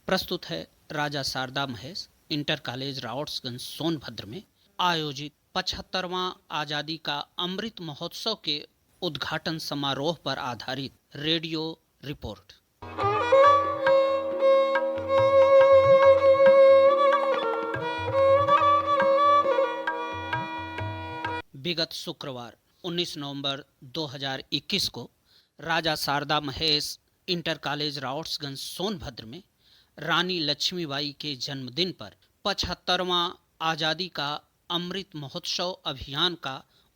प्रस्तुत है राजा Sharda Mahesh inter college रावट्सगंज Sonbhadra में आयोजित 75वां आजादी का अमृत महोत्सव के उद्घाटन समारोह पर आधारित रेडियो रिपोर्ट। विगत शुक्रवार 19 नवंबर 2021 को राजा शारदा महेश इंटर कॉलेज रावट्सगंज सोनभद्र में रानी लक्ष्मीबाई के जन्मदिन पर 75वां आजादी का अमृत महोत्सव अभियान का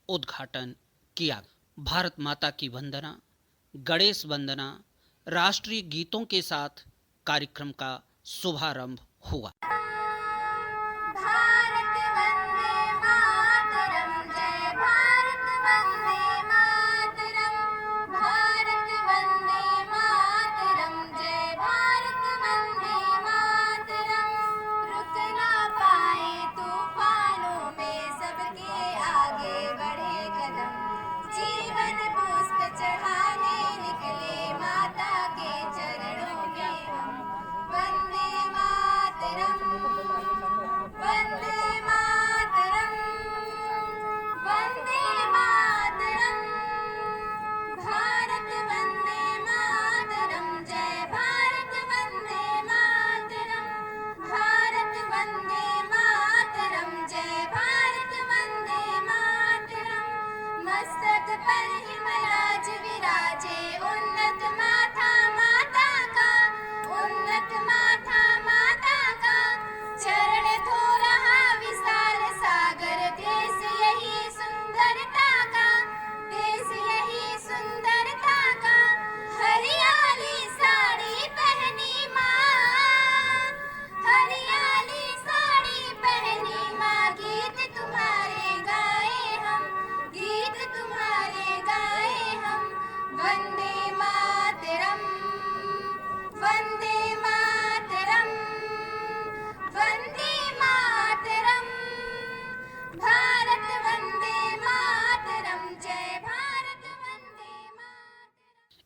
उद्घाटन किया। भारत माता की वंदना, गणेश वंदना, राष्ट्रीय गीतों के साथ कार्यक्रम का शुभारंभ हुआ।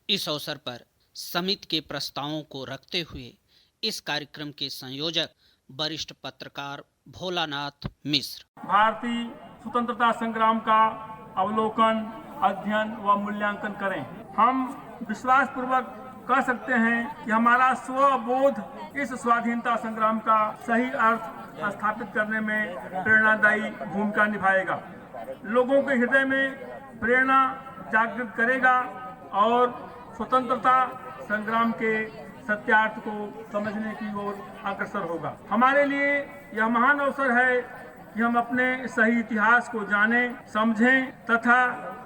इस अवसर पर समिति के प्रस्तावों को रखते हुए इस कार्यक्रम के संयोजक वरिष्ठ पत्रकार भोलानाथ मिश्र भारतीय स्वतंत्रता संग्राम का अवलोकन, अध्ययन व मूल्यांकन करें। हम विश्वास पूर्वक कह सकते हैं कि हमारा स्वबोध इस स्वाधीनता संग्राम का सही अर्थ स्थापित करने में प्रेरणादायी भूमिका निभाएगा, लोगों के हृदय में प्रेरणा जागृत करेगा और स्वतंत्रता संग्राम के सत्यार्थ को समझने की ओर अग्रसर होगा। हमारे लिए यह महान अवसर है कि हम अपने सही इतिहास को जानें, समझें तथा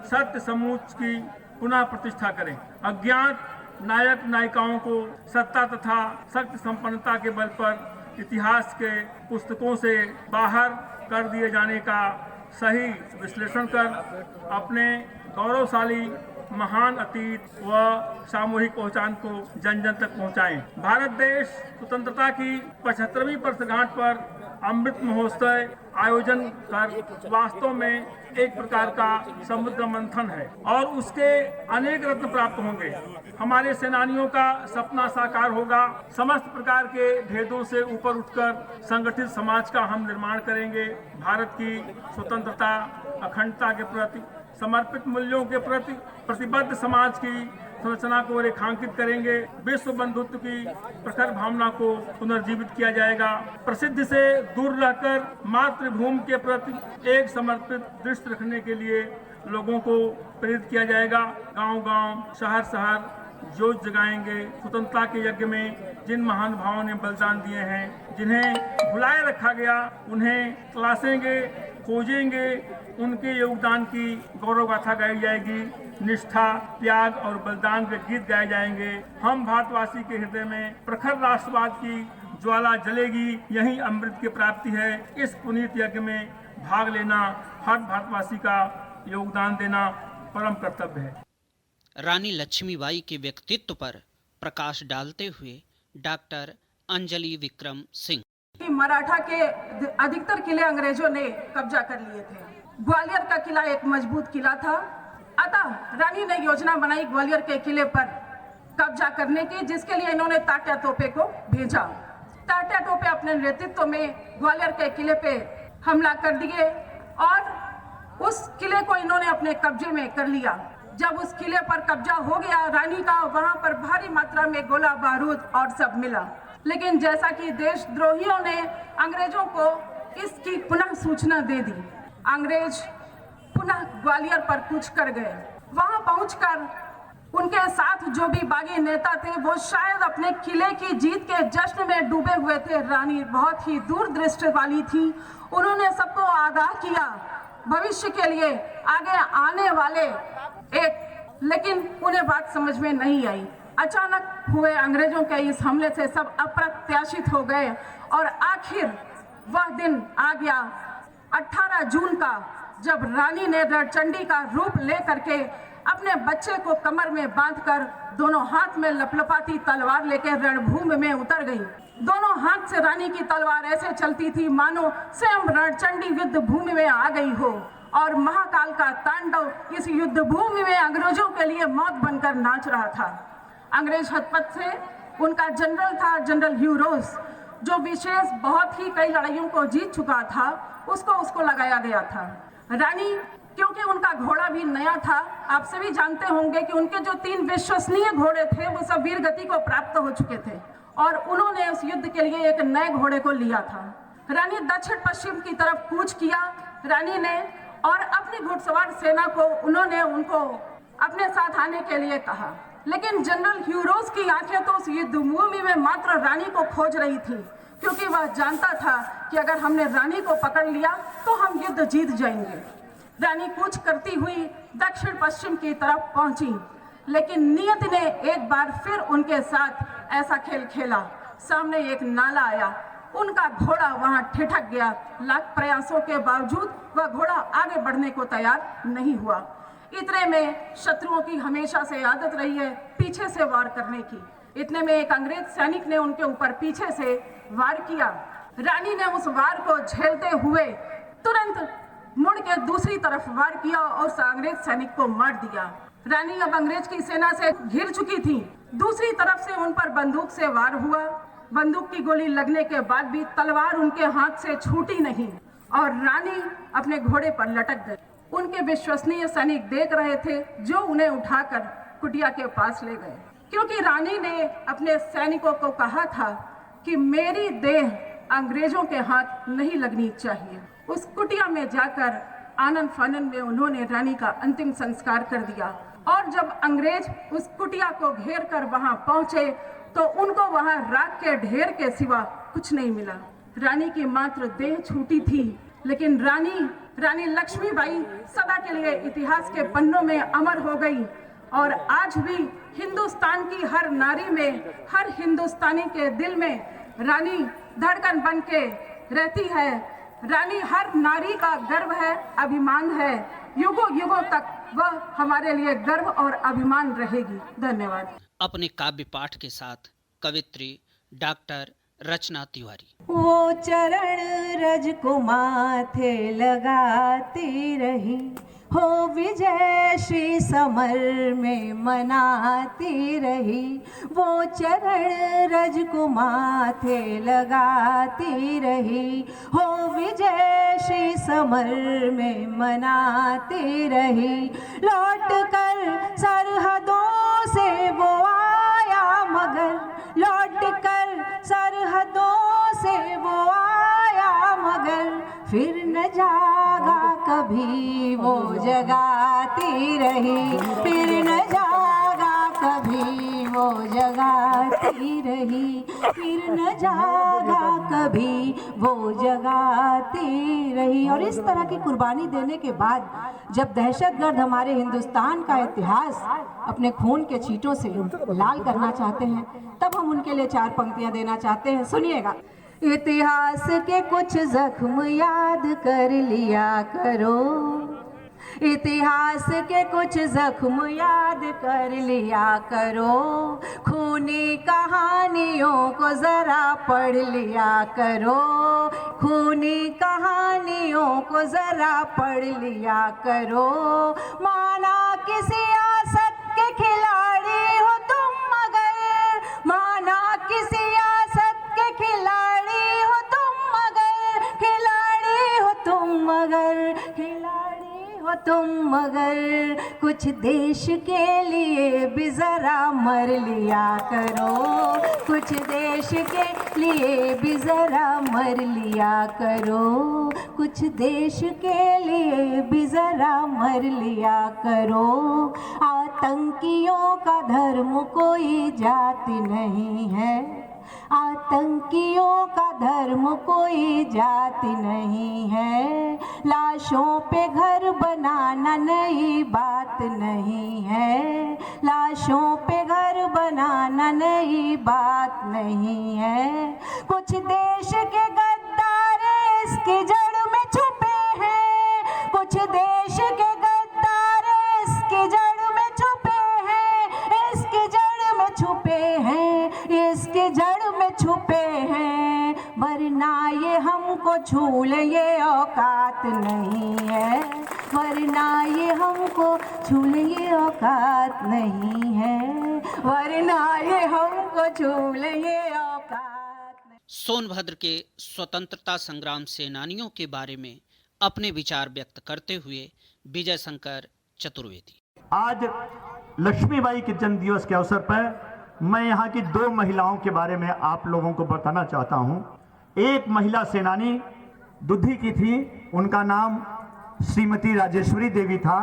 सत्य समूच की पुनः प्रतिष्ठा करें। अज्ञात नायक नायिकाओं को सत्ता तथा शक्ति संपन्नता के बल पर इतिहास के पुस्तकों से बाहर कर दिए जाने का सही विश्लेषण कर अपने गौरवशाली महान अतीत व सामूहिक पहचान को जन जन तक पहुंचाएं। भारत देश स्वतंत्रता की 75वीं वर्षगांठ पर अमृत महोत्सव आयोजन कर वास्तव में एक प्रकार का समुद्र मंथन है और उसके अनेक रत्न प्राप्त होंगे। हमारे सेनानियों का सपना साकार होगा। समस्त प्रकार के भेदों से ऊपर उठकर संगठित समाज का हम निर्माण करेंगे। भारत की स्वतंत्रता, अखंडता के प्रति समर्पित मूल्यों के प्रति प्रतिबद्ध समाज की संरचना को रेखांकित करेंगे। विश्व बंधुत्व की प्रखर भावना को पुनर्जीवित किया जाएगा। प्रसिद्धि से दूर रहकर मातृभूमि के प्रति एक समर्पित दृष्टि रखने के लिए लोगों को प्रेरित किया जाएगा। गांव-गांव, शहर-शहर जोत जगाएंगे। स्वतंत्रता के यज्ञ में जिन महानुभावों ने बलिदान दिए हैं, जिन्हें भुलाए रखा गया, उन्हें तलाशेंगे, खोजेंगे। उनके योगदान की गौरव गाथा गाई जाएगी। निष्ठा, त्याग और बलिदान के गीत गाए जाएंगे। हम भारतवासी के हृदय में प्रखर राष्ट्रवाद की ज्वाला जलेगी। यही अमृत की प्राप्ति है। इस पुनीत यज्ञ में भाग लेना हर भारतवासी का योगदान देना परम कर्तव्य है। रानी लक्ष्मीबाई के व्यक्तित्व पर प्रकाश डालते हुए डॉक्टर अंजलि विक्रम सिंह मराठा के अधिकतर किले अंग्रेजों ने कब्जा कर लिए थे। ग्वालियर का किला एक मजबूत किला था, अतः रानी ने योजना बनाई ग्वालियर के किले पर कब्जा करने की, जिसके लिए इन्होंने तात्या तोपे को भेजा टाटा टोपे अपने नेतृत्व में ग्वालियर के किले पे हमला कर दिए और उस किले को इन्होंने अपने कब्जे में कर लिया। जब उस किले पर कब्जा हो गया रानी का, वहां पर भारी मात्रा में गोला बारूद और सब मिला। लेकिन जैसा कि देशद्रोहियों ने अंग्रेजों को इसकी पुनः सूचना दे दी, अंग्रेज पुनः ग्वालियर पर कूच कर गए। वहां पहुंचकर उनके साथ जो भी बागी नेता थे वो शायद अपने किले की जीत के जश्न में डूबे हुए थे। रानी बहुत ही दूरदृष्टि वाली थी। उन्होंने सबको आगाह किया भविष्य के लिए, आगे आने वाले लेकिन उन्हें बात समझ में नहीं आई। अचानक हुए अंग्रेजों के इस हमले से सब अप्रत्याशित हो गए और आखिर वह दिन आ गया 18 जून का, जब रानी ने रणचंडी का रूप लेकर के अपने बच्चे को कमर में बांधकर दोनों हाथ में लपलपाती तलवार लेकर रणभूमि में उतर गई। दोनों हाथ से रानी की तलवार ऐसे चलती थी मानो स्वयं रणचंडी युद्ध भूमि में आ गई हो और महाकाल का तांडव इस युद्ध भूमि में अंग्रेजों के लिए मौत बनकर नाच रहा था। अंग्रेज हथपथ से उनका जनरल था, जनरल ह्यू रोज, जो विशेष बहुत ही कई लड़ाइयों को जीत चुका था, उसको लगाया गया था। रानी क्योंकि उनका घोड़ा भी नया था, आप सभी जानते होंगे कि उनके जो 3 विश्वसनीय घोड़े थे वो सब वीर गति को प्राप्त हो चुके थे और उन्होंने उस युद्ध के लिए एक नए घोड़े को लिया था। रानी दक्षिण पश्चिम की तरफ कूच किया रानी ने, और अपनी घुड़सवार सेना को उन्होंने उनको अपने साथ आने के लिए कहा। लेकिन जनरल ह्यू रोज की आंखें तो उस युद्ध भूमि में मात्र रानी को खोज रही थी, क्योंकि वह जानता था कि अगर हमने रानी को पकड़ लिया तो हम युद्ध जीत जाएंगे। रानी कूच करती हुई दक्षिण पश्चिम की तरफ पहुंची, लेकिन नियति ने एक बार फिर उनके साथ ऐसा खेल खेला। सामने एक नाला आया, उनका घोड़ा वहां ठिठक गया। लाख प्रयासों के बावजूद वह घोड़ा आगे बढ़ने को तैयार नहीं हुआ। इतने में शत्रुओं की हमेशा से आदत रही है पीछे से वार करने की। इतने में एक अंग्रेज सैनिक ने उनके ऊपर पीछे से वार किया। रानी ने उस वार को झेलते हुए तुरंत मुड़ के दूसरी तरफ वार किया और उस अंग्रेज सैनिक को मार दिया। रानी अब अंग्रेज की सेना से घिर चुकी थी। दूसरी तरफ से उन पर बंदूक से वार हुआ। बंदूक की गोली लगने के बाद भी तलवार उनके हाथ से छूटी नहीं और रानी अपने घोड़े पर लटक गई। उनके विश्वसनीय सैनिक देख रहे थे, जो उन्हें उठाकर कुटिया के पास ले गए, क्योंकि रानी ने अपने सैनिकों को कहा था कि मेरी देह अंग्रेजों के हाथ नहीं लगनी चाहिए। उस कुटिया में जाकर आनंद फानन में उन्होंने रानी का अंतिम संस्कार कर दिया और जब अंग्रेज उस कुटिया को घेर कर वहां पहुंचे तो उनको वहां राख के ढेर के सिवा कुछ नहीं मिला। रानी की मात्र देह छूटी थी, लेकिन रानी लक्ष्मीबाई सदा के लिए इतिहास के पन्नों में अमर हो गई और आज भी हिंदुस्तान की हर नारी में, हर हिंदुस्तानी के दिल में रानी धड़कन बन के रहती है। रानी हर नारी का गर्व है, अभिमान है। युगों युगों तक वह हमारे लिए गर्व और अभिमान रहेगी। धन्यवाद। अपने काव्य पाठ के साथ कवित्री डॉक्टर रचना तिवारी। वो चरण रज को माथे लगाती रही, हो विजय श्री समर में मनाती रही। वो चरण रज को माथे लगाती रही, हो विजय श्री समर में मनाती रही। लौट कर सरहदों से वो आया मगर, लौट कर सरहदों से वो आया मगर, फिर न जागा कभी वो जगाती रही, फिर न जागा कभी वो जगाती रही, फिर न जागा कभी वो जगाती रही। और इस तरह की कुर्बानी देने के बाद जब दहशतगर्द हमारे हिंदुस्तान का इतिहास अपने खून के छींटों से लाल करना चाहते हैं, तब हम उनके लिए 4 पंक्तियां देना चाहते हैं। सुनिएगा। इतिहास के कुछ जख्म याद कर लिया करो, इतिहास के कुछ जख्म याद कर लिया करो, खूनी कहानियों को जरा पढ़ लिया करो, खूनी कहानियों को जरा पढ़ लिया करो। माना कि सियासत के खिलाड़ी हो तुम मगर, माना कि सियासत के खिलाड़ी तुम मगर कुछ देश के लिए भी ज़रा मर लिया करो, कुछ देश के लिए भी ज़रा मर लिया करो, कुछ देश के लिए भी ज़रा मर लिया करो। आतंकियों का धर्म कोई जाति नहीं है, आतंकियों का धर्म कोई जाति नहीं है, लाशों पे घर बनाना नई बात नहीं है, लाशों पे घर बनाना नई बात नहीं है। कुछ देश के गद्दार इसकी जड़ में छुपे हैं, कुछ देश के गद्दार इसकी जड़ में छुपे हैं, इसकी जड़ में छुपे हैं, इसकी जड़ में छुपे हैं, वरना ये हमको छू ले ये औकात नहीं है, वरना ये हमको छू ले ये औकात नहीं है, वरना ये हमको छू ले ये औकात नहीं। सोनभद्र के स्वतंत्रता संग्राम सेनानियों के बारे में अपने विचार व्यक्त करते हुए विजय शंकर चतुर्वेदी। आज लक्ष्मीबाई के जन्म दिवस के अवसर पर मैं यहाँ की दो महिलाओं के बारे में आप लोगों को बताना चाहता हूँ। एक महिला सेनानी दुधी की थी, उनका नाम श्रीमती राजेश्वरी देवी था।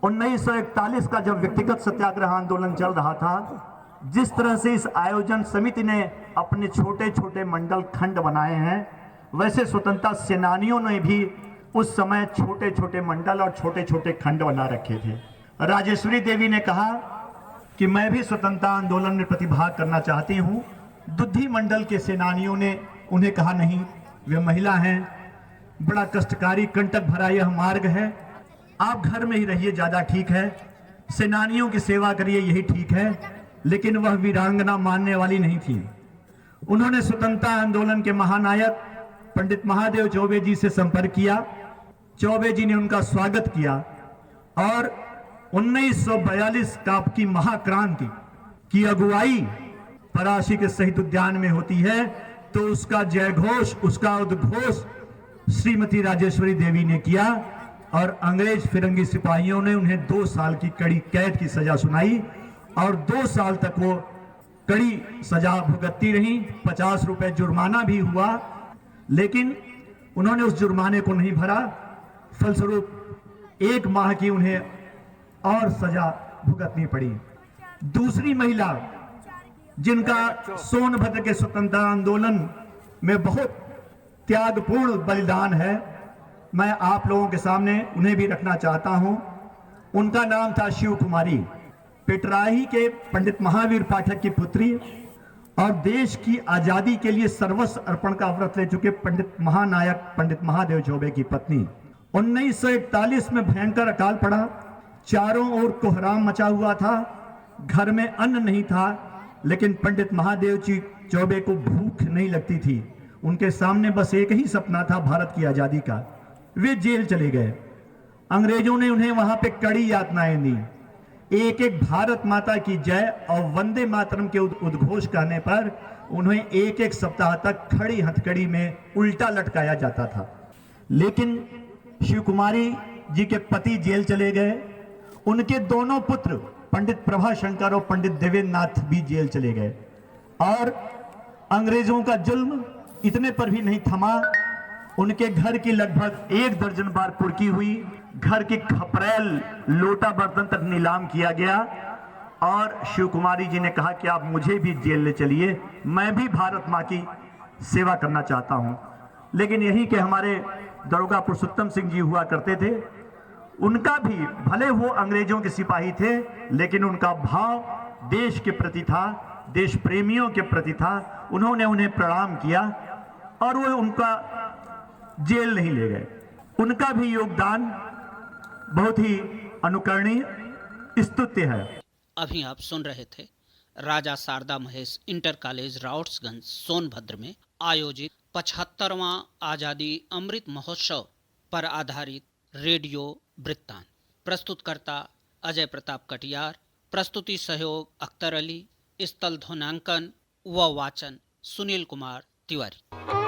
1941 का जब व्यक्तिगत सत्याग्रह आंदोलन चल रहा था, जिस तरह से इस आयोजन समिति ने अपने छोटे छोटे मंडल खंड बनाए हैं, वैसे स्वतंत्रता सेनानियों ने भी उस समय छोटे छोटे मंडल और छोटे छोटे खंड बना रखे थे। राजेश्वरी देवी ने कहा कि मैं भी स्वतंत्रता आंदोलन में प्रतिभाग करना चाहती हूँ। दुधी मंडल के सेनानियों ने उन्हें कहा नहीं, वे महिला हैं, बड़ा कष्टकारी कंटक भरा यह मार्ग है, आप घर में ही रहिए, ज़्यादा ठीक है, सेनानियों की सेवा करिए, यही ठीक है। लेकिन वह वीरांगना मानने वाली नहीं थी। उन्होंने स्वतंत्रता आंदोलन के महानायक पंडित महादेव चौबे जी से संपर्क किया। चौबे जी ने उनका स्वागत किया और 1942 की महाक्रांति की अगुवाई परासी के शहीद उद्यान में होती है, तो उसका जयघोष, उसका उद्घोष श्रीमती राजेश्वरी देवी ने किया और अंग्रेज फिरंगी सिपाहियों ने उन्हें 2 साल की कड़ी कैद की सजा सुनाई और 2 साल तक वो कड़ी सजा भुगतती रही। 50 रुपए जुर्माना भी हुआ, लेकिन उन्होंने उस जुर्माने को नहीं भरा। फलस्वरूप 1 माह की उन्हें और सजा भुगतनी पड़ी। दूसरी महिला जिनका सोनभद्र के स्वतंत्रता आंदोलन में बहुत त्यागपूर्ण बलिदान है, मैं आप लोगों के सामने उन्हें भी रखना चाहता हूं। उनका नाम था शिव कुमारी। पिटराही के पंडित महावीर पाठक की पुत्री और देश की आजादी के लिए सर्वस्व अर्पण का व्रत ले चुके पंडित महानायक पंडित महादेव चौबे की पत्नी। 1941 में भयंकर अकाल पड़ा, चारों ओर कोहराम मचा हुआ था, घर में अन्न नहीं था, लेकिन पंडित महादेव जी चौबे को भूख नहीं लगती थी। उनके सामने बस एक ही सपना था, भारत की आजादी का। वे जेल चले गए। अंग्रेजों ने उन्हें वहां पे कड़ी यातनाएं दी। एक एक भारत माता की जय और वंदे मातरम के उद्घोष कहने पर उन्हें एक एक सप्ताह तक खड़ी हथकड़ी में उल्टा लटकाया जाता था। लेकिन शिव कुमारी जी के पति जेल चले गए। उनके दोनों पुत्र पंडित प्रभाशंकर और पंडित देवेंद्र नाथ भी जेल चले गए और अंग्रेजों का जुल्म इतने पर भी नहीं थमा। उनके घर की लगभग 1 दर्जन बार कुर्की हुई, घर की खपरेल लोटा बर्तन तक नीलाम किया गया और शिव कुमारी जी ने कहा कि आप मुझे भी जेल ले चलिए, मैं भी भारत माँ की सेवा करना चाहता हूँ। लेकिन यही के हमारे दरोगा पुरुषोत्तम सिंह जी हुआ करते थे, उनका भी, भले वो अंग्रेजों के सिपाही थे, लेकिन उनका भाव देश के प्रति था, देश प्रेमियों के प्रति था। उन्होंने उन्हें प्रणाम किया और वो उनका जेल नहीं ले गए। उनका भी योगदान बहुत ही अनुकरणीय, स्तुत्य है। अभी आप सुन रहे थे राजा शारदा महेश इंटर कॉलेज राउट्सगंज सोनभद्र में आयोजित 75वां आजादी अमृत महोत्सव पर आधारित रेडियो वृत्तांत। प्रस्तुतकर्ता अजय प्रताप कटियार, प्रस्तुति सहयोग अख्तर अली, स्थल ध्वनांकन व वाचन सुनील कुमार तिवारी।